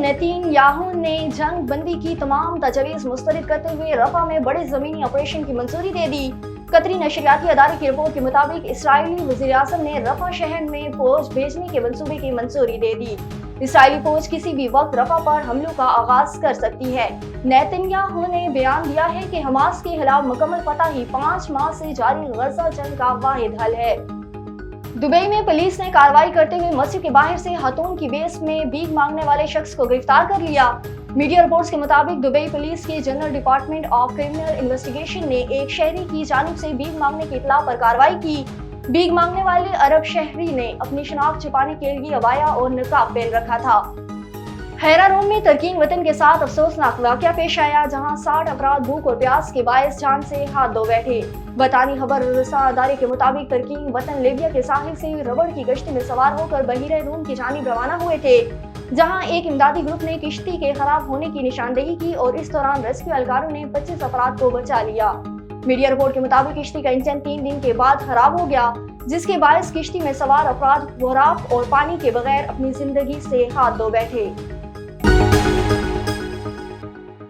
नेतन Yahoo ने जंग बंदी की तमाम तजवीज़ मुस्तरद करते हुए रफा में बड़े ज़मीनी ऑपरेशन की मंजूरी दे दी। कतरी नशरियाती अदारे की रिपोर्ट के मुताबिक इसराइली वज़ीर-ए-आज़म ने रफा शहर में फौज भेजने के मंसूबे की मंजूरी दे दी। इसराइली फौज किसी भी वक्त रफा पर हमलों का आगाज कर सकती है। नेतन्याहू ने बयान दिया है कि हमास के खिलाफ मुकम्मल फतह ही 5 माह से जारी गजा जंग का वाहिद हल है। दुबई में पुलिस ने कार्रवाई करते हुए मस्जिद के बाहर से खातून की बेस में भीख मांगने वाले शख्स को गिरफ्तार कर लिया। मीडिया रिपोर्ट्स के मुताबिक दुबई पुलिस के general department of criminal investigation ने एक शहरी की जानिब से भीख मांगने की इत्तला पर कार्रवाई की। भीख मांगने वाले अरब शहरी ने अपनी शनाख्त छिपाने के लिए अबाया और निकाब पहन रखा था। हैरा रोम में तरकीन वतन के साथ अफसोसनाक वाकया पेश आया, जहां 60 अफराद भूख और प्यास के बायस जान से हाथ धो बैठे। बतानी खबर रसा अदारे के मुताबिक तरकीन वतन लीबिया के साहिल से रबड़ की कश्ती में सवार होकर बहीरे रूम की जानिब रवाना हुए थे, जहां एक इमदादी ग्रुप ने किश्ती के खराब होने की निशानदेही की और इस दौरान रेस्क्यू एहलकारों ने 25 अफराद को बचा लिया। मीडिया रिपोर्ट के मुताबिक किश्ती का इंजन 3 दिन के बाद खराब हो गया, जिसके बायस किश्ती में सवार अफराद वराब और पानी के बगैर अपनी जिंदगी से हाथ धो बैठे।